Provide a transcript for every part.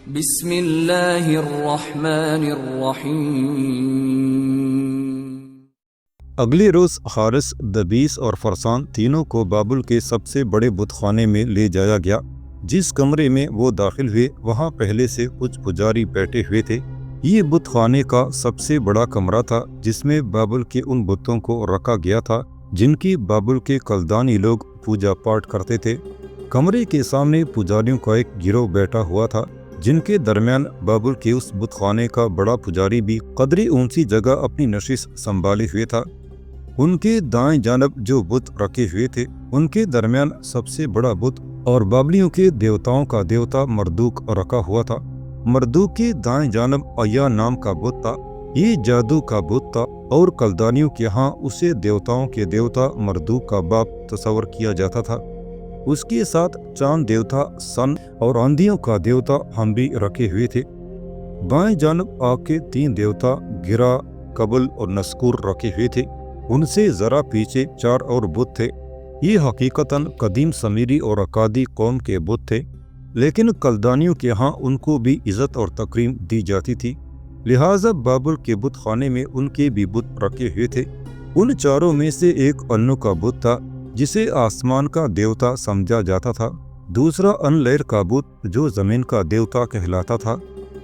بسم اللہ الرحمن الرحیم۔ اگلے روز حارث، دبیس اور فرسان تینوں کو بابل کے سب سے بڑے بت خانے میں لے جایا گیا۔ جس کمرے میں وہ داخل ہوئے وہاں پہلے سے کچھ پجاری بیٹھے ہوئے تھے۔ یہ بت خانے کا سب سے بڑا کمرہ تھا جس میں بابل کے ان بتوں کو رکھا گیا تھا جن کی بابل کے کلدانی لوگ پوجا پاٹ کرتے تھے۔ کمرے کے سامنے پجاریوں کا ایک گروہ بیٹھا ہوا تھا جن کے درمیان بابل کے اس بت خانے کا بڑا پجاری بھی قدرے اونچی جگہ اپنی نشست سنبھالے ہوئے تھا۔ ان کے دائیں جانب جو بت رکھے ہوئے تھے ان کے درمیان سب سے بڑا بت اور بابلیوں کے دیوتاؤں کا دیوتا مردوک رکھا ہوا تھا۔ مردوک کے دائیں جانب ایا نام کا بت تھا۔ یہ جادو کا بت تھا اور کلدانیوں کے ہاں اسے دیوتاؤں کے دیوتا مردوک کا باپ تصور کیا جاتا تھا۔ اس کے ساتھ چاند دیوتا سن اور آندھیوں کا دیوتا ہم بھی رکھے ہوئے تھے۔ بائیں جانب آگ کے 3 دیوتا گرا، قبل اور نسکور رکھے ہوئے تھے۔ ان سے ذرا پیچھے 4 اور بت تھے۔ یہ حقیقتاً قدیم سمیری اور اکادی قوم کے بت تھے، لیکن کلدانیوں کے ہاں ان کو بھی عزت اور تکریم دی جاتی تھی، لہٰذا بابل کے بت خانے میں ان کے بھی بت رکھے ہوئے تھے۔ ان 4 میں سے ایک انو کا بت تھا جسے آسمان کا دیوتا سمجھا جاتا تھا، دوسرا ان لیر کا بت جو زمین کا دیوتا کہلاتا تھا،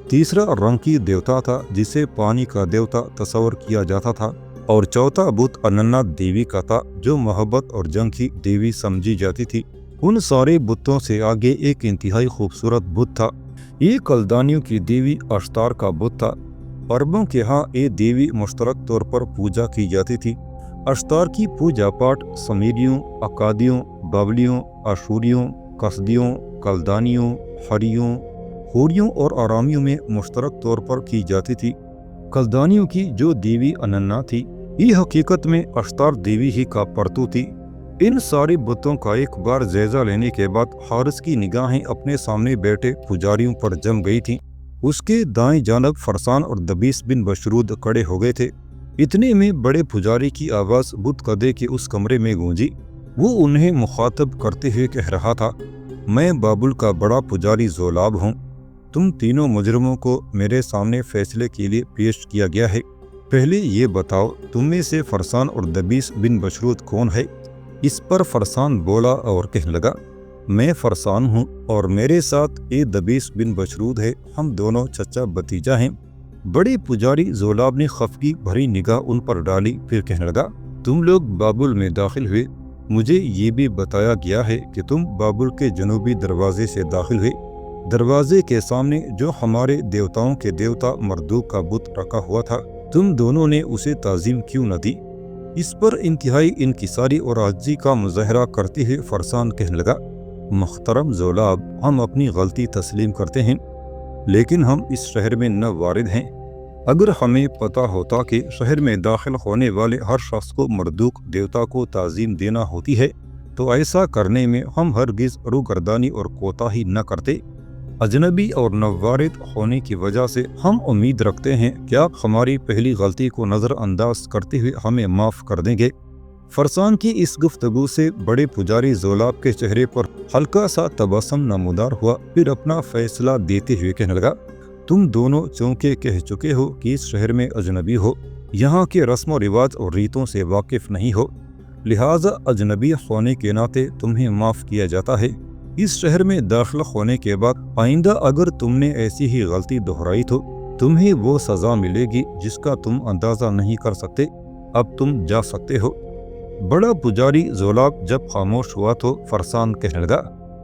تیسرا رنگ کی دیوتا تھا جسے پانی کا دیوتا تصور کیا جاتا تھا، اور چوتھا بت اننا دیوی کا تھا جو محبت اور جنگ کی دیوی سمجھی جاتی تھی۔ ان سارے بتوں سے آگے ایک انتہائی خوبصورت بت تھا۔ یہ کلدانیوں کی دیوی اشتار کا بت تھا۔ عربوں کے ہاں یہ دیوی مشترک طور پر پوجا کی جاتی تھی۔ اشتار کی پوجا پاٹ سمیریوں، اکادیوں، بابلیوں، اشوریوں، کسدیوں، کلدانیوں، ہریوں، ہوریوں اور آرامیوں میں مشترک طور پر کی جاتی تھی۔ کلدانیوں کی جو دیوی اننا تھی یہ حقیقت میں اشتار دیوی ہی کا پرتو تھی۔ ان سارے بتوں کا ایک بار جائزہ لینے کے بعد حارث کی نگاہیں اپنے سامنے بیٹھے پجاریوں پر جم گئی تھیں۔ اس کے دائیں جانب فرسان اور دبیس بن بشرود کھڑے ہو گئے تھے۔ اتنے میں بڑے پجاری کی آواز بت کدے کے اس کمرے میں گونجی۔ وہ انہیں مخاطب کرتے ہوئے کہہ رہا تھا، میں بابل کا بڑا پجاری زولاب ہوں۔ تم تینوں مجرموں کو میرے سامنے فیصلے کے لیے پیش کیا گیا ہے۔ پہلے یہ بتاؤ تم میں سے فرسان اور دبیس بن بشرود کون ہے؟ اس پر فرسان بولا اور کہنے لگا، میں فرسان ہوں اور میرے ساتھ یہ دبیس بن بشرود ہے، ہم دونوں چچا بھتیجا ہیں۔ بڑے پجاری زولاب نے خفگی بھری نگاہ ان پر ڈالی، پھر کہنے لگا، تم لوگ بابل میں داخل ہوئے، مجھے یہ بھی بتایا گیا ہے کہ تم بابل کے جنوبی دروازے سے داخل ہوئے، دروازے کے سامنے جو ہمارے دیوتاؤں کے دیوتا مردوک کا بت رکھا ہوا تھا، تم دونوں نے اسے تعظیم کیوں نہ دی؟ اس پر انتہائی انکساری اور عاجزی کا مظاہرہ کرتے ہوئے فرسان کہنے لگا، محترم زولاب، ہم اپنی غلطی تسلیم کرتے ہیں، لیکن ہم اس شہر میں نہ وارد ہیں۔ اگر ہمیں پتہ ہوتا کہ شہر میں داخل ہونے والے ہر شخص کو مردوک دیوتا کو تعظیم دینا ہوتی ہے تو ایسا کرنے میں ہم ہرگز روگردانی اور کوتاہی نہ کرتے۔ اجنبی اور نوارد ہونے کی وجہ سے ہم امید رکھتے ہیں کہ آپ ہماری پہلی غلطی کو نظر انداز کرتے ہوئے ہمیں معاف کر دیں گے۔ فرسان کی اس گفتگو سے بڑے پجاری زولاب کے چہرے پر ہلکا سا تبسم نمودار ہوا، پھر اپنا فیصلہ دیتے ہوئے کہنے لگا، تم دونوں چونکہ کہہ چکے ہو کہ اس شہر میں اجنبی ہو، یہاں کے رسم و رواج اور ریتوں سے واقف نہیں ہو، لہٰذا اجنبی ہونے کے ناطے تمہیں معاف کیا جاتا ہے۔ اس شہر میں داخل ہونے کے بعد آئندہ اگر تم نے ایسی ہی غلطی دہرائی تو تمہیں وہ سزا ملے گی جس کا تم اندازہ نہیں کر سکتے۔ اب تم جا سکتے ہو۔ بڑا پجاری زولاب جب خاموش ہوا تو فرسان کہنے لگا،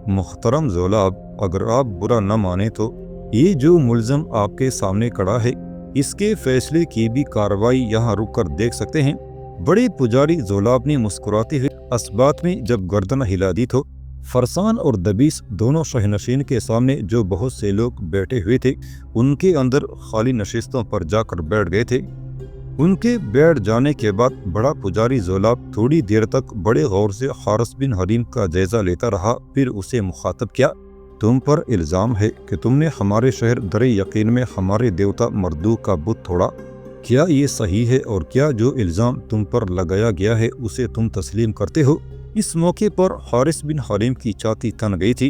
محترم زولاب، اگر آپ برا نہ مانے تو یہ جو ملزم آپ کے سامنے کھڑا ہے اس کے فیصلے کی بھی کارروائی یہاں رک کر دیکھ سکتے ہیں۔ بڑے پجاری زولاب نے مسکراتے ہوئے اس بات میں جب گردن ہلا دی تو فرسان اور دبیس دونوں شہنشین کے سامنے جو بہت سے لوگ بیٹھے ہوئے تھے ان کے اندر خالی نشستوں پر جا کر بیٹھ گئے تھے۔ ان کے بیٹھ جانے کے بعد بڑا پجاری زولاب تھوڑی دیر تک بڑے غور سے حارث بن حریم کا جائزہ لیتا رہا، پھر اسے مخاطب کیا، تم پر الزام ہے کہ تم نے ہمارے شہر در یقین میں ہمارے دیوتا مردوک کا بت توڑا، کیا یہ صحیح ہے اور کیا جو الزام تم پر لگایا گیا ہے اسے تم تسلیم کرتے ہو؟ اس موقع پر حارث بن حریم کی چھاتی تن گئی تھی۔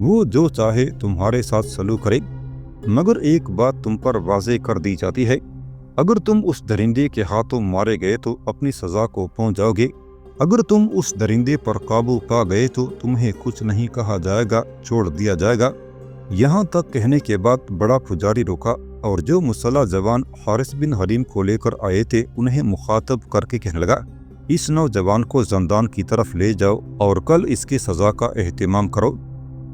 وہ جو چاہے تمہارے ساتھ سلوک کرے، مگر ایک بات تم پر واضح کر دی جاتی ہے، اگر تم اس درندے کے ہاتھوں مارے گئے تو اپنی سزا کو پہنچ جاؤ گے، اگر تم اس درندے پر قابو پا گئے تو تمہیں کچھ نہیں کہا جائے گا، چھوڑ دیا جائے گا۔ یہاں تک کہنے کے بعد بڑا پجاری رکا اور جو مسلح جوان حارث بن حریم کو لے کر آئے تھے انہیں مخاطب کر کے کہنے لگا، اس نوجوان کو زندان کی طرف لے جاؤ اور کل اس کی سزا کا اہتمام کرو۔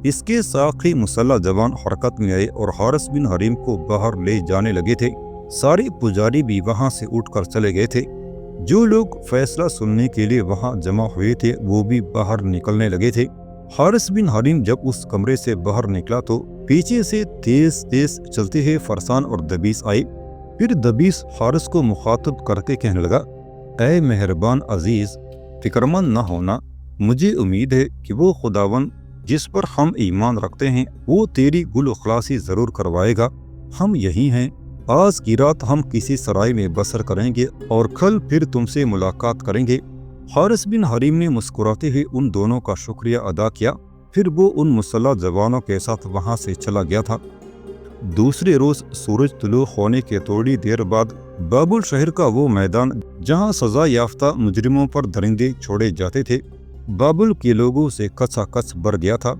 اس کے ساتھ ہی مسلح جوان حرکت میں آئے اور حارث بن حریم کو باہر لے جانے لگے تھے۔ سارے پجاری بھی وہاں سے اٹھ کر چلے گئے تھے۔ جو لوگ فیصلہ سننے کے لیے وہاں جمع ہوئے تھے وہ بھی باہر نکلنے لگے تھے۔ حارث بن حریم جب اس کمرے سے باہر نکلا تو پیچھے سے تیز تیز چلتے ہوئے فرسان اور دبیس آئے۔ پھر دبیس حارث کو مخاطب کر کے کہنے لگا، اے مہربان عزیز، فکرمند نہ ہونا، مجھے امید ہے کہ وہ خداوند جس پر ہم ایمان رکھتے ہیں وہ تیری گل اخلاصی ضرور کروائے گا۔ ہم یہی ہیں، آج کی رات ہم کسی سرائے میں بسر کریں گے اور کل پھر تم سے ملاقات کریں گے۔ حارث بن حریم نے مسکراتے ہوئے ان دونوں کا شکریہ ادا کیا، پھر وہ ان مسلح جوانوں کے ساتھ وہاں سے چلا گیا تھا۔ دوسرے روز سورج طلوع ہونے کے تھوڑی دیر بعد بابل شہر کا وہ میدان جہاں سزا یافتہ مجرموں پر درندے چھوڑے جاتے تھے بابل کے لوگوں سے کچا کچ بھر گیا تھا۔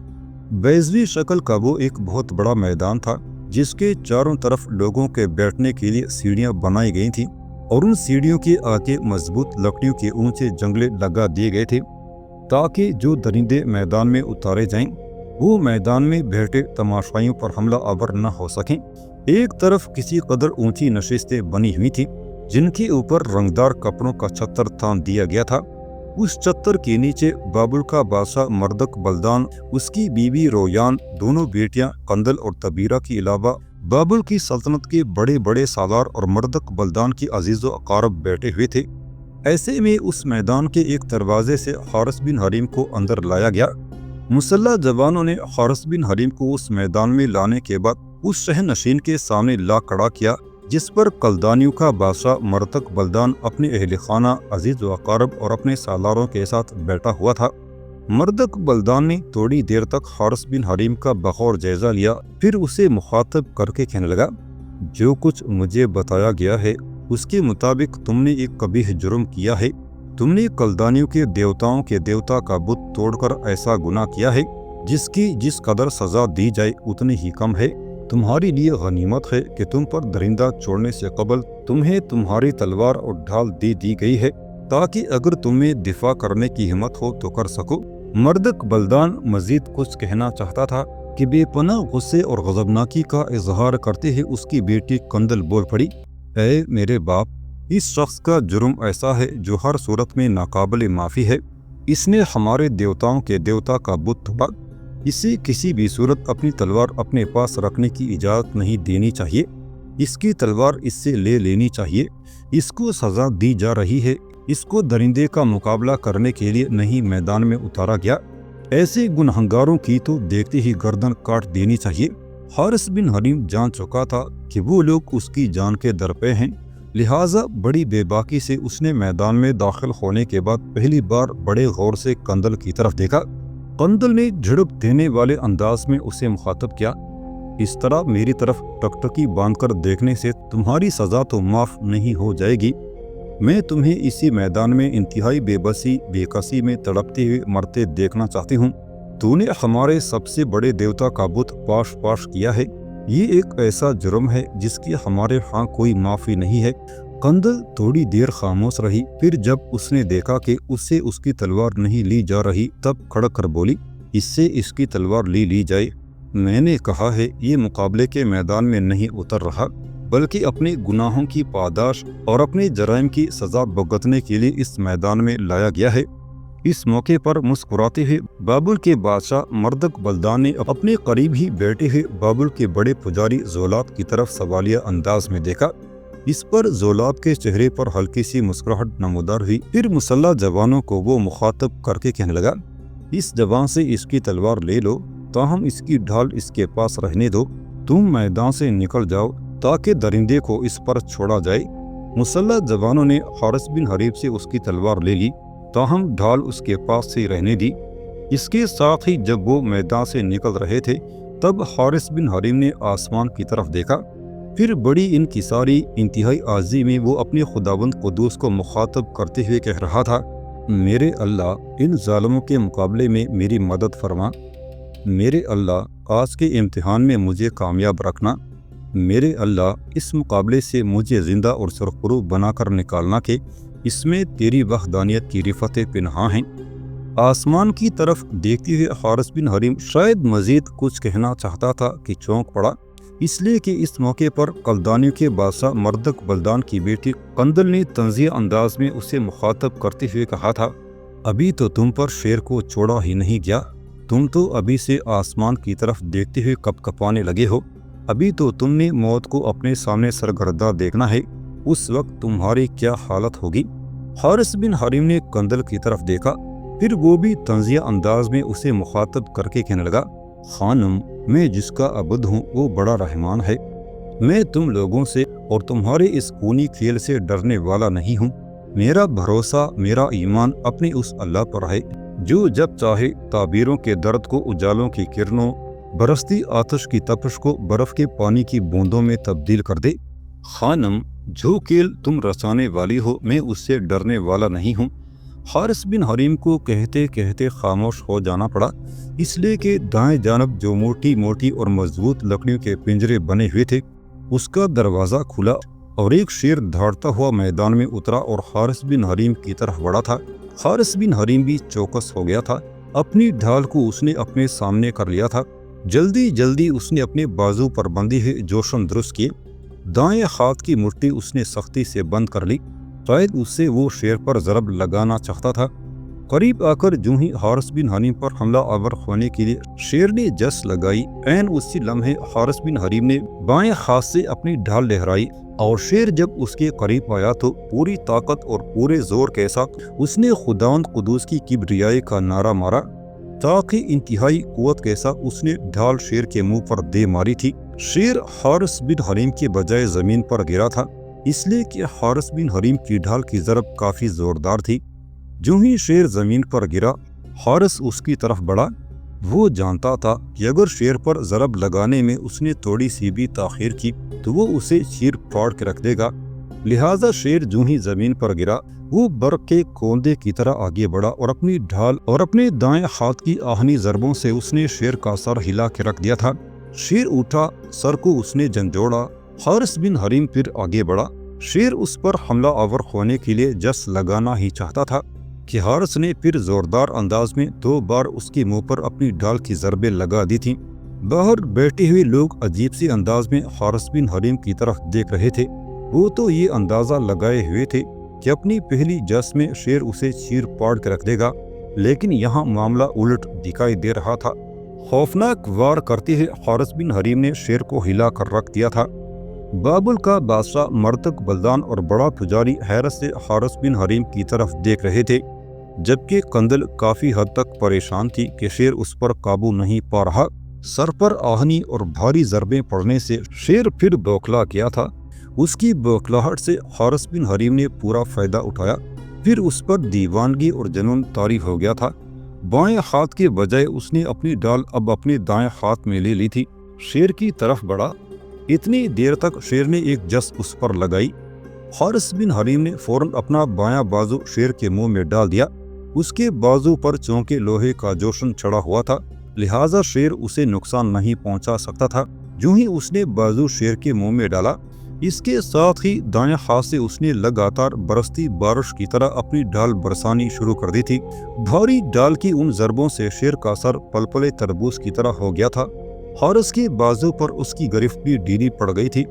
بیضوی شکل کا وہ ایک بہت بڑا میدان تھا جس کے چاروں طرف لوگوں کے بیٹھنے کے لیے سیڑھیاں بنائی گئی تھیں اور ان سیڑھیوں کے آگے مضبوط لکڑیوں کے اونچے جنگلے لگا دیے گئے تھے تاکہ جو درندے میدان میں اتارے جائیں وہ میدان میں بیٹھے تماشائیوں پر حملہ آور نہ ہو سکیں۔ ایک طرف کسی قدر اونچی نشستیں بنی ہوئی تھیں جن کے اوپر رنگدار کپڑوں کا چھتر تان دیا گیا تھا۔ اس چھتر کے نیچے بابل کا بادشاہ مردک بلدان، اس کی بیوی رویان، دونوں بیٹیاں قندل اور تبیرہ کے علاوہ بابل کی سلطنت کے بڑے بڑے سالار اور مردک بلدان کے عزیز و اقارب بیٹھے ہوئے تھے۔ ایسے میں اس میدان کے ایک دروازے سے حارث بن حریم کو اندر لایا گیا۔ مسلح جوانوں نے حارث بن حریم کو اس میدان میں لانے کے بعد اس شہر نشین کے سامنے لا کھڑا کیا جس پر کلدانیوں کا بادشاہ مردک بلدان اپنے اہل خانہ، عزیز و اقارب اور اپنے سالاروں کے ساتھ بیٹھا ہوا تھا۔ مردک بلدان نے تھوڑی دیر تک حارث بن حریم کا بغور جائزہ لیا، پھر اسے مخاطب کر کے کہنے لگا، جو کچھ مجھے بتایا گیا ہے اس کے مطابق تم نے ایک قبیح جرم کیا ہے۔ تم نے کلدانیوں کے دیوتاؤں کے دیوتا کا بت توڑ کر ایسا گناہ کیا ہے جس کی جس قدر سزا دی جائے اتنی ہی کم ہے۔ تمہارے لیے غنیمت ہے کہ تم پر درندہ چھوڑنے سے قبل تمہیں تمہاری تلوار اور ڈھال دے دی گئی ہے تاکہ اگر تمہیں دفاع کرنے کی ہمت ہو تو کر سکو۔ مردک بلدان مزید کچھ کہنا چاہتا تھا کہ بے پناہ غصے اور غضبناکی کا اظہار کرتے ہوئے اس کی بیٹی قندل بول پڑی، اے میرے باپ، اس شخص کا جرم ایسا ہے جو ہر صورت میں ناقابل معافی ہے۔ اس نے ہمارے دیوتاؤں کے دیوتا کا بت توڑا۔ اسے کسی بھی صورت اپنی تلوار اپنے پاس رکھنے کی اجازت نہیں دینی چاہیے۔ اس کی تلوار اس سے لے لینی چاہیے۔ اس کو سزا دی جا رہی ہے۔ اس کو درندے کا مقابلہ کرنے کے لیے نہیں میدان میں اتارا گیا۔ ایسے گنہگاروں کی تو دیکھتے ہی گردن کاٹ دینی چاہیے۔ حارث بن حریم جان چکا تھا کہ وہ لوگ اس کی جان کے درپے ہیں، لہٰذا بڑی بے باکی سے اس نے میدان میں داخل ہونے کے بعد پہلی بار بڑے غور سے قندل کی طرف دیکھا۔ قندل نے جھڑپ دینے والے انداز میں اسے مخاطب کیا، اس طرح میری طرف ٹکٹکی باندھ کر دیکھنے سے تمہاری سزا تو معاف نہیں ہو جائے گی۔ میں تمہیں اسی میدان میں انتہائی بے بسی بے کسی میں تڑپتے ہوئے مرتے دیکھنا چاہتی ہوں۔ تو نے ہمارے سب سے بڑے دیوتا کا بت پاش پاش کیا ہے۔ یہ ایک ایسا جرم ہے جس کی ہمارے ہاں کوئی معافی نہیں ہے۔ قندل تھوڑی دیر خاموش رہی، پھر جب اس نے دیکھا کہ اس سے اس کی تلوار نہیں لی جا رہی تب کھڑک کر بولی، اس سے اس کی تلوار لی جائے۔ میں نے کہا ہے یہ مقابلے کے میدان میں نہیں اتر رہا بلکہ اپنے گناہوں کی پاداش اور اپنے جرائم کی سزا بھگتنے کے لیے اس میدان میں لایا گیا ہے۔ اس موقع پر مسکراتے ہوئے بابل کے بادشاہ مردک بلدان نے اپنے قریب ہی بیٹھے ہوئے بابل کے بڑے پجاری زولاب کی طرف سوالیہ انداز میں دیکھا۔ اس پر زولاب کے چہرے پر ہلکی سی مسکراہٹ نمودار ہوئی۔ پھر مسلح جوانوں کو وہ مخاطب کر کے کہنے لگا، اس جوان سے اس کی تلوار لے لو، تاہم اس کی ڈھال اس کے پاس رہنے دو۔ تم میدان سے نکل جاؤ تاکہ درندے کو اس پر چھوڑا جائے۔ مسلح جوانوں نے حارث بن حریم سے اس کی تلوار لے لی، تاہم ڈھال اس کے پاس سے رہنے دی۔ اس کے ساتھ ہی جب وہ میدان سے نکل رہے تھے تب حارث بن حریم نے آسمان کی طرف دیکھا، پھر بڑی انکساری انتہائی عاجزی میں وہ اپنے خداوند قدوس کو مخاطب کرتے ہوئے کہہ رہا تھا، میرے اللہ ان ظالموں کے مقابلے میں میری مدد فرما، میرے اللہ آج کے امتحان میں مجھے کامیاب رکھنا، میرے اللہ اس مقابلے سے مجھے زندہ اور سرخرو بنا کر نکالنا کہ اس میں تیری وحدانیت کی رفتیں پنہاں ہیں۔ آسمان کی طرف دیکھتے ہوئے حارث بن حریم شاید مزید کچھ کہنا چاہتا تھا کہ چونک پڑا، اس لیے کہ اس موقع پر کلدانیوں کے بادشاہ مردک بلدان کی بیٹی قندل نے طنزیہ انداز میں اسے مخاطب کرتے ہوئے کہا تھا، ابھی تو تم پر شیر کو چھوڑا ہی نہیں گیا، تم تو ابھی سے آسمان کی طرف دیکھتے ہوئے کپ کپانے لگے ہو، ابھی تو تم نے موت کو اپنے سامنے سرگردہ دیکھنا ہے، اس وقت تمہاری کیا حالت ہوگی۔ حارث بن حریم نے قندل کی طرف دیکھا، پھر وہ بھی طنزیہ انداز میں اسے مخاطب کر کے کہنے لگا، خانم میں جس کا عبد ہوں وہ بڑا رحمان ہے، میں تم لوگوں سے اور تمہارے اس خونی کھیل سے ڈرنے والا نہیں ہوں، میرا بھروسہ میرا ایمان اپنے اس اللہ پر ہے جو جب چاہے تعبیروں کے درد کو اجالوں کی کرنوں، برستی آتش کی تپش کو برف کے پانی کی بوندوں میں تبدیل کر دے۔ خانم جو کھیل تم رچانے والی ہو میں اس سے ڈرنے والا نہیں ہوں۔ حارث بن حریم کو کہتے کہتے خاموش ہو جانا پڑا، اس لیے کہ دائیں جانب جو موٹی موٹی اور مضبوط لکڑیوں کے پنجرے بنے ہوئے تھے اس کا دروازہ کھلا اور ایک شیر دھاڑتا ہوا میدان میں اترا اور حارث بن حریم کی طرف بڑھا تھا۔ حارث بن حریم بھی چوکس ہو گیا تھا، اپنی ڈھال کو اس نے اپنے سامنے کر لیا تھا، جلدی جلدی اس نے اپنے بازو پر بندھی ہوئے جوشن درست کیے، دائیں ہاتھ کی مٹھی اس نے سختی سے بند کر لی، شاید اس سے وہ شیر پر ضرب لگانا چاہتا تھا۔ قریب آ کر جو ہی حارث بن حریم پر حملہ آور ہونے کے لیے شیر نے جس لگائی، عین اسی لمحے حارث بن حریم نے بائیں ہاتھ سے اپنی ڈھال لہرائی اور شیر جب اس کے قریب آیا تو پوری طاقت اور پورے زور کے ساتھ اس نے خداوند قدوس کی کبریائی کا نعرہ مارا، تاکہ انتہائی قوت کے ساتھ اس نے ڈھال شیر کے منہ پر دے ماری تھی۔ شیر حارث بن حریم کے بجائے زمین پر گرا تھا، اس لیے کہ حارث بن حریم کی ڈھال کی ضرب کافی زوردار تھی۔ جو ہی شیر زمین پر گرا حارث اس کی طرف بڑھا، وہ جانتا تھا کہ اگر شیر پر ضرب لگانے میں اس نے تھوڑی سی بھی تاخیر کی تو وہ اسے چیر پھاڑ کے رکھ دے گا، لہٰذا شیر جو ہی زمین پر گرا وہ برق کے کوندے کی طرح آگے بڑھا اور اپنی ڈھال اور اپنے دائیں ہاتھ کی آہنی ضربوں سے اس نے شیر کا سر ہلا کے رکھ دیا تھا۔ شیر اٹھا، سر کو اس نے جھنجھوڑا، حارث بن حریم پھر آگے بڑھا، شیر اس پر حملہ آور ہونے کے لیے جس لگانا ہی چاہتا تھا کہ حارث نے پھر زوردار انداز میں 2 بار اس کے منہ پر اپنی ڈھال کی ضربیں لگا دی تھیں۔ باہر بیٹھے ہوئے لوگ عجیب سی انداز میں حارث بن حریم کی طرف دیکھ رہے تھے، وہ تو یہ اندازہ لگائے ہوئے تھے کہ اپنی پہلی جس میں شیر اسے چیر پاڑ کے رکھ دے گا، لیکن یہاں معاملہ الٹ دکھائی دے رہا تھا۔ خوفناک وار کرتے ہوئے حارث بن حریم نے شیر کو ہلا کر رکھ دیا تھا۔ بابل کا بادشاہ مردک بلدان اور بڑا پجاری حیرت سے حارث بن حریم کی طرف دیکھ رہے تھے، جبکہ قندل کافی حد تک پریشان تھی کہ شیر اس پر قابو نہیں پا رہا۔ سر پر آہنی اور بھاری ضربیں پڑنے سے شیر پھر بوکھلا گیا تھا، اس کی بوکھلاہٹ سے حارث بن حریم نے پورا فائدہ اٹھایا، پھر اس پر دیوانگی اور جنون طاری ہو گیا تھا۔ بائیں ہاتھ کے بجائے اس نے اپنی ڈال اب اپنے دائیں ہاتھ میں لے لی تھی، شیر کی طرف بڑھا، اتنی دیر تک شیر نے ایک جس اس پر لگائی۔ حارث بن حریم نے فوراً اپنا بایاں بازو شیر کے منہ میں ڈال دیا، اس کے بازو پر چونکہ لوہے کا جوشن چڑھا ہوا تھا، لہٰذا شیر اسے نقصان نہیں پہنچا سکتا تھا۔ جو ہی اس نے بازو شیر کے منہ میں ڈالا، اس کے ساتھ ہی دائیں ہاتھ سے اس نے لگاتار برستی بارش کی طرح اپنی ڈھال برسانی شروع کر دی تھی۔ بھاری ڈھال کی ان ضربوں سے شیر کا سر پلپلے تربوز کی طرح ہو گیا تھا، حارث کے بازو پر اس کی گرفت بھی ڈھیلی پڑ گئی تھی۔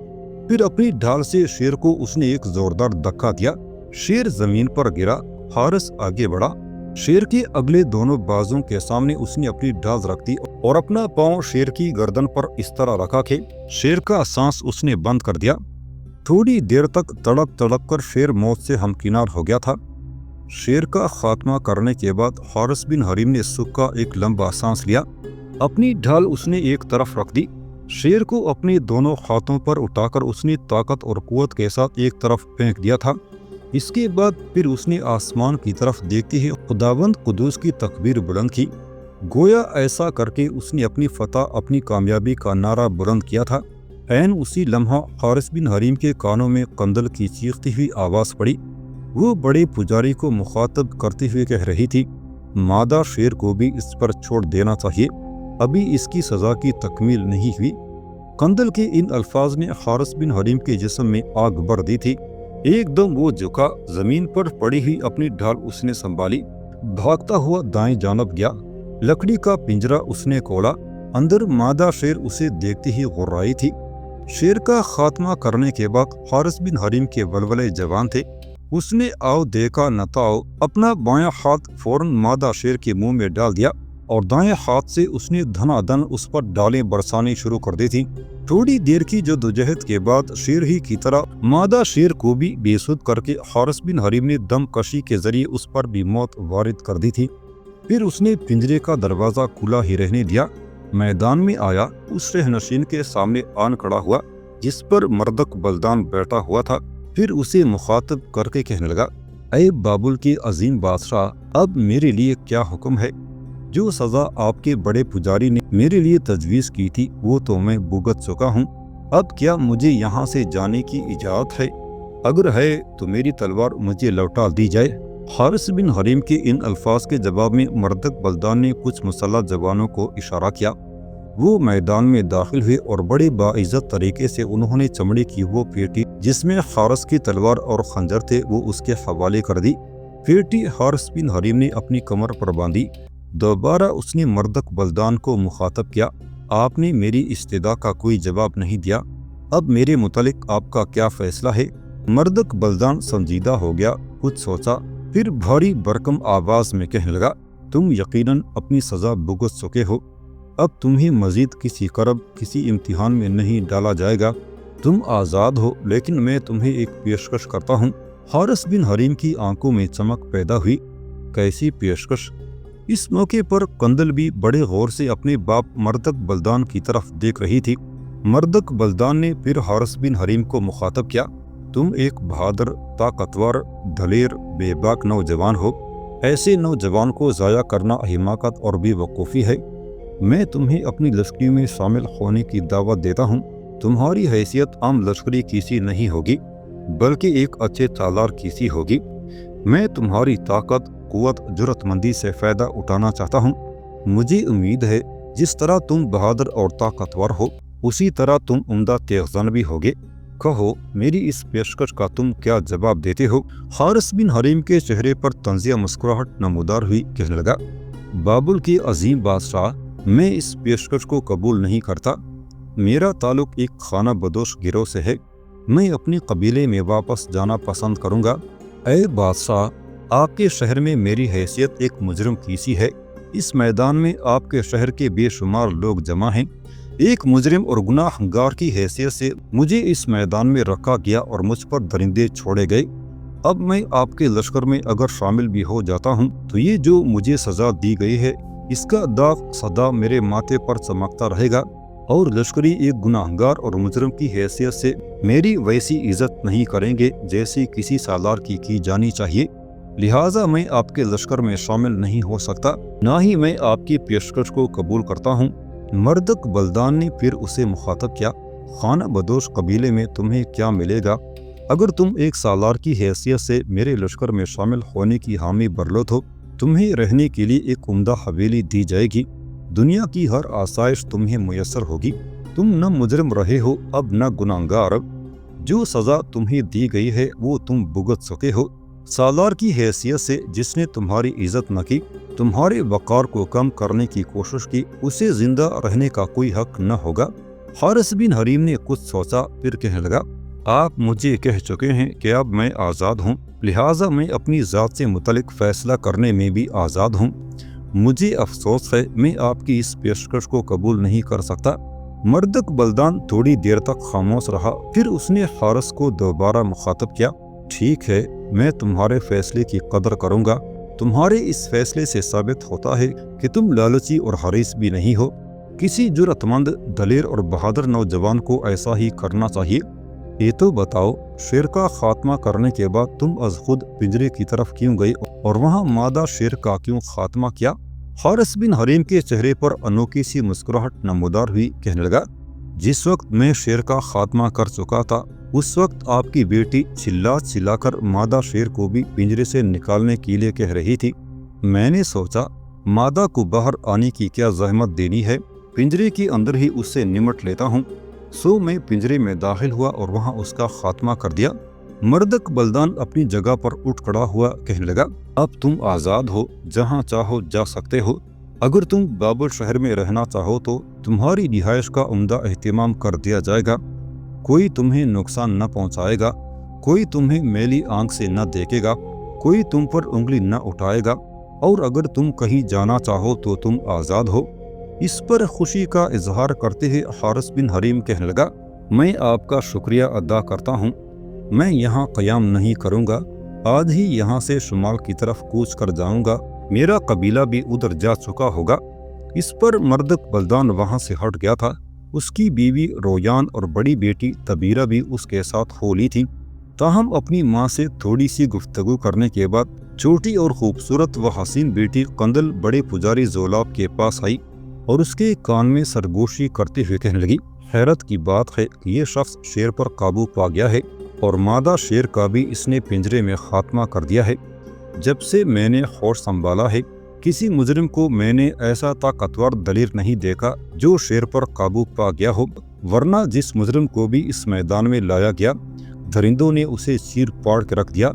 پھر اپنی ڈھال سے شیر کو اس نے ایک زوردار دھکا دیا، شیر زمین پر گرا، حارث آگے بڑھا، شیر کے اگلے دونوں بازوں کے سامنے اس نے اپنی ڈھال رکھ دی اور اپنا پاؤں شیر کی گردن پر اس طرح رکھا کہ شیر کا سانس اس نے بند کر دیا۔ تھوڑی دیر تک تڑپ تڑپ کر شیر موت سے ہمکنار ہو گیا تھا۔ شیر کا خاتمہ کرنے کے بعد حارث بن حریم نے سکھ کا ایک لمبا سانس لیا، اپنی ڈھال اس نے ایک طرف رکھ دی، شیر کو اپنے دونوں ہاتھوں پر اٹھا کر اس نے طاقت اور قوت کے ساتھ ایک طرف پھینک دیا تھا۔ اس کے بعد پھر اس نے آسمان کی طرف دیکھتے ہی خداوند قدوس کی تکبیر بلند کی، گویا ایسا کر کے اس نے اپنی فتح، اپنی کامیابی کا نعرہ بلند کیا تھا۔ عین اسی لمحہ حارث بن حریم کے کانوں میں قندل کی چیختی ہوئی آواز پڑی۔ وہ بڑے پجاری کو مخاطب کرتے ہوئے کہہ رہی تھی، مادہ شیر کو بھی اس پر چھوڑ دینا چاہیے، ابھی اس کی سزا کی تکمیل نہیں ہوئی۔ قندل کے ان الفاظ نے حارث بن حریم کے جسم میں آگ بھر دی تھی۔ ایک دم وہ جھکا، زمین پر پڑی ہوئی اپنی ڈھال اس نے سنبھالی، بھاگتا ہوا دائیں جانب گیا۔ لکڑی کا پنجرا اس نے کھولا، اندر مادہ شیر اسے دیکھتے ہی غرائی تھی۔ شیر کا خاتمہ کرنے کے بعد حارث بن حریم کے ولولے جوان تھے۔ اس نے آؤ دیکھا نہ تاؤ اپنا بایاں ہاتھ فوراً مادہ شیر کے منہ میں ڈال دیا اور دائیں ہاتھ سے اس نے دھنا دھن اس پر ڈالیں برسانی شروع کر دی تھی۔ تھوڑی دیر کی جدوجہد کے بعد شیر ہی کی طرح مادہ شیر کو بھی بے سود کر کے حارث بن حریم نے دم کشی کے ذریعے اس پر بھی موت وارد کر دی تھی۔ پھر اس نے پنجرے کا دروازہ کھلا ہی رہنے دیا، میدان میں آیا، اس رہنشین کے سامنے آن کھڑا ہوا جس پر مردک بلدان بیٹھا ہوا تھا۔ پھر اسے مخاطب کر کے کہنے لگا، اے بابل کے عظیم بادشاہ، اب میرے لیے کیا حکم ہے؟ جو سزا آپ کے بڑے پجاری نے میرے لیے تجویز کی تھی وہ تو میں بھگت چکا ہوں، اب کیا مجھے یہاں سے جانے کی اجازت ہے؟ اگر ہے تو میری تلوار مجھے لوٹا دی جائے۔ حارث بن حریم کے ان الفاظ کے جواب میں مردک بلدان نے کچھ مسلح جوانوں کو اشارہ کیا۔ وہ میدان میں داخل ہوئے اور بڑے باعزت طریقے سے انہوں نے چمڑے کی وہ پیٹی جس میں حارث کی تلوار اور خنجر تھے وہ اس کے حوالے کر دی۔ پیٹی حارث بن حریم نے اپنی کمر پر باندھی۔ دوبارہ اس نے مردک بلدان کو مخاطب کیا، آپ نے میری استدعا کا کوئی جواب نہیں دیا، اب میرے متعلق آپ کا کیا فیصلہ ہے؟ مردک بلدان سنجیدہ ہو گیا، کچھ سوچا، پھر بھاری برکم آواز میں کہنے لگا، تم یقیناً اپنی سزا بھگت چکے ہو، اب تمہیں مزید کسی کرب، کسی امتحان میں نہیں ڈالا جائے گا، تم آزاد ہو، لیکن میں تمہیں ایک پیشکش کرتا ہوں۔ حارث بن حریم کی آنکھوں میں چمک پیدا ہوئی، کیسی پیشکش؟ اس موقع پر قندل بھی بڑے غور سے اپنے باپ مردک بلدان کی طرف دیکھ رہی تھی۔ مردک بلدان نے پھر حارث بن حریم کو مخاطب کیا، تم ایک بہادر، طاقتور، دلیر، بے باک نوجوان ہو، ایسے نوجوان کو ضائع کرنا حماقت اور بے وقوفی ہے۔ میں تمہیں اپنی لشکری میں شامل ہونے کی دعوت دیتا ہوں۔ تمہاری حیثیت عام لشکری کسی نہیں ہوگی بلکہ ایک اچھے سالار کسی ہوگی۔ میں تمہاری طاقت، قوت، جرأت مندی سے فائدہ اٹھانا چاہتا ہوں۔ مجھے امید ہے جس طرح تم بہادر اور طاقتور ہو اسی طرح تم عمدہ تیغزن بھی ہوگے۔ کہو میری اس پیشکش کا تم کیا جواب دیتے ہو؟ حارث بن حریم کے چہرے پر طنزیہ مسکراہٹ نمودار ہوئی، کہنے لگا، بابل کے عظیم بادشاہ، میں اس پیشکش کو قبول نہیں کرتا۔ میرا تعلق ایک خانہ بدوش گروہ سے ہے، میں اپنے قبیلے میں واپس جانا پسند کروں گا۔ اے بادشاہ، آپ کے شہر میں میری حیثیت ایک مجرم کی سی ہے، اس میدان میں آپ کے شہر کے بے شمار لوگ جمع ہیں، ایک مجرم اور گناہ گار کی حیثیت سے مجھے اس میدان میں رکھا گیا اور مجھ پر درندے چھوڑے گئے۔ اب میں آپ کے لشکر میں اگر شامل بھی ہو جاتا ہوں تو یہ جو مجھے سزا دی گئی ہے اس کا داغ سدا میرے ماتھے پر چمکتا رہے گا، اور لشکری ایک گناہ گار اور مجرم کی حیثیت سے میری ویسی عزت نہیں کریں گے جیسی کسی سالار کی جانی چاہیے، لہٰذا میں آپ کے لشکر میں شامل نہیں ہو سکتا، نہ ہی میں آپ کی پیشکش کو قبول کرتا ہوں۔ مردک بلدان نے پھر اسے مخاطب کیا، خانہ بدوش قبیلے میں تمہیں کیا ملے گا؟ اگر تم ایک سالار کی حیثیت سے میرے لشکر میں شامل ہونے کی حامی برلوت ہو، تمہیں رہنے کے لیے ایک عمدہ حویلی دی جائے گی، دنیا کی ہر آسائش تمہیں میسر ہوگی، تم نہ مجرم رہے ہو اب نہ گناہ گار، جو سزا تمہیں دی گئی ہے وہ تم بھگت چکے ہو۔ سالار کی حیثیت سے جس نے تمہاری عزت نہ کی، تمہارے وقار کو کم کرنے کی کوشش کی، اسے زندہ رہنے کا کوئی حق نہ ہوگا۔ حارث بن حریم نے کچھ سوچا، پھر کہنے لگا، آپ مجھے کہہ چکے ہیں کہ اب میں آزاد ہوں، لہٰذا میں اپنی ذات سے متعلق فیصلہ کرنے میں بھی آزاد ہوں۔ مجھے افسوس ہے میں آپ کی اس پیشکش کو قبول نہیں کر سکتا۔ مردک بلدان تھوڑی دیر تک خاموش رہا، پھر اس نے حارث کو دوبارہ مخاطب کیا، ٹھیک ہے، میں تمہارے فیصلے کی قدر کروں گا، تمہارے اس فیصلے سے ثابت ہوتا ہے کہ تم لالچی اور حریص بھی نہیں ہو، کسی جرأت مند، دلیر اور بہادر نوجوان کو ایسا ہی کرنا چاہیے۔ یہ تو بتاؤ، شیر کا خاتمہ کرنے کے بعد تم از خود پنجرے کی طرف کیوں گئی اور وہاں مادہ شیر کا کیوں خاتمہ کیا؟ حارث بن حریم کے چہرے پر انوکھی سی مسکراہٹ نمودار ہوئی، کہنے لگا، جس وقت میں شیر کا خاتمہ کر چکا تھا اس وقت آپ کی بیٹی چلا چلا کر مادہ شیر کو بھی پنجرے سے نکالنے کے لیے کہہ رہی تھی۔ میں نے سوچا مادہ کو باہر آنے کی کیا زحمت دینی ہے، پنجرے کے اندر ہی اس سے نمٹ لیتا ہوں۔ سو میں پنجرے میں داخل ہوا اور وہاں اس کا خاتمہ کر دیا۔ مردک بلدان اپنی جگہ پر اٹھ کھڑا ہوا، کہنے لگا، اب تم آزاد ہو، جہاں چاہو جا سکتے ہو۔ اگر تم بابل شہر میں رہنا چاہو تو تمہاری رہائش کا عمدہ اہتمام کر دیا جائے گا، کوئی تمہیں نقصان نہ پہنچائے گا، کوئی تمہیں میلی آنکھ سے نہ دیکھے گا، کوئی تم پر انگلی نہ اٹھائے گا، اور اگر تم کہیں جانا چاہو تو تم آزاد ہو۔ اس پر خوشی کا اظہار کرتے ہوئے حارث بن حریم کہنے لگا، میں آپ کا شکریہ ادا کرتا ہوں، میں یہاں قیام نہیں کروں گا، آج ہی یہاں سے شمال کی طرف کوچ کر جاؤں گا، میرا قبیلہ بھی ادھر جا چکا ہوگا۔ اس پر مردک بلدان وہاں سے ہٹ گیا تھا، اس کی بیوی رویان اور بڑی بیٹی تبیرہ بھی اس کے ساتھ ہو لی تھی۔ تاہم اپنی ماں سے تھوڑی سی گفتگو کرنے کے بعد چھوٹی اور خوبصورت و حسین بیٹی قندل بڑے پجاری زولاب کے پاس آئی اور اس کے کان میں سرگوشی کرتے ہوئے کہنے لگی، حیرت کی بات ہے کہ یہ شخص شیر پر قابو پا گیا ہے اور مادہ شیر کا بھی اس نے پنجرے میں خاتمہ کر دیا ہے۔ جب سے میں نے ہوش سنبھالا ہے کسی مجرم کو میں نے ایسا طاقتور دلیر نہیں دیکھا جو شیر پر قابو پا گیا ہو، ورنہ جس مجرم کو بھی اس میدان میں لایا گیا درندوں نے اسے چیر پاڑ کے رکھ دیا،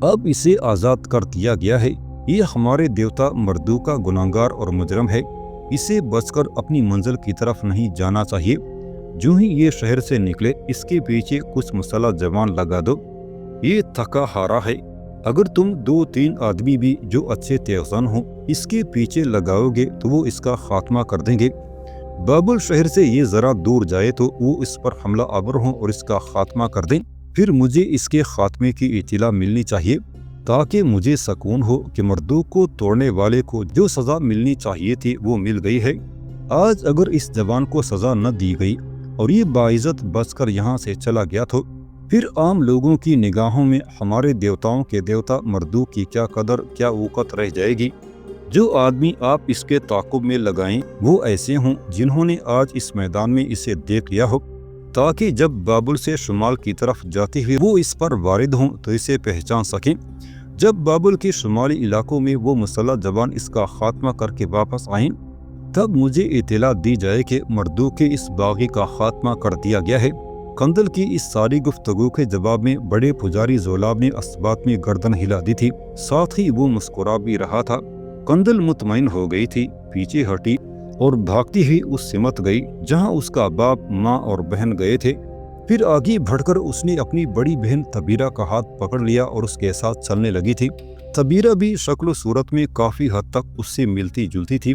اب اسے آزاد کر دیا گیا ہے۔ یہ ہمارے دیوتا مردو کا گناہگار اور مجرم ہے، اسے بچ کر اپنی منزل کی طرف نہیں جانا چاہیے۔ جو ہی یہ شہر سے نکلے اس کے پیچھے کچھ مسلح جوان لگا دو، یہ تھکا ہارا ہے، اگر تم 2-3 آدمی بھی جو اچھے تیزان ہوں اس کے پیچھے لگاؤ گے تو وہ اس کا خاتمہ کر دیں گے۔ بابل شہر سے یہ ذرا دور جائے تو وہ اس پر حملہ آور ہوں اور اس کا خاتمہ کر دیں، پھر مجھے اس کے خاتمے کی اطلاع ملنی چاہیے تاکہ مجھے سکون ہو کہ مردو کو توڑنے والے کو جو سزا ملنی چاہیے تھی وہ مل گئی ہے۔ آج اگر اس جوان کو سزا نہ دی گئی اور یہ باعزت بچ کر یہاں سے چلا گیا تو پھر عام لوگوں کی نگاہوں میں ہمارے دیوتاؤں کے دیوتا مردو کی کیا قدر کیا وقت رہ جائے گی۔ جو آدمی آپ اس کے تعاقب میں لگائیں وہ ایسے ہوں جنہوں نے آج اس میدان میں اسے دیکھ لیا ہو، تاکہ جب بابل سے شمال کی طرف جاتے ہوئے وہ اس پر وارد ہوں تو اسے پہچان سکیں۔ جب بابل کے شمالی علاقوں میں وہ مسلح جوان اس کا خاتمہ کر کے واپس آئیں تب مجھے اطلاع دی جائے کہ مردو کے اس باغی کا خاتمہ کر دیا گیا ہے۔ قندل کی اس ساری گفتگو کے جواب میں بڑے پجاری زولاب نے اسبات میں گردن ہلا دی تھی، ساتھ ہی وہ مسکرا بھی رہا تھا۔ قندل مطمئن ہو گئی تھی، پیچھے ہٹی اور بھاگتی ہوئی اس سمت گئی جہاں اس کا باپ، ماں اور بہن گئے تھے۔ پھر آگے بڑھ کر اس نے اپنی بڑی بہن تبیرہ کا ہاتھ پکڑ لیا اور اس کے ساتھ چلنے لگی تھی۔ تبیرہ بھی شکل و صورت میں کافی حد تک اس سے ملتی جلتی تھی،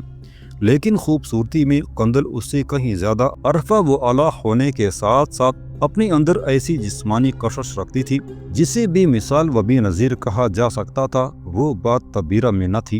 لیکن خوبصورتی میں قندل اس سے کہیں زیادہ عرفہ و اعلیٰ ہونے کے ساتھ ساتھ اپنے اندر ایسی جسمانی کشش رکھتی تھی جسے بے مثال و بے نظیر کہا جا سکتا تھا۔ وہ بات تبیرہ میں نہ تھی۔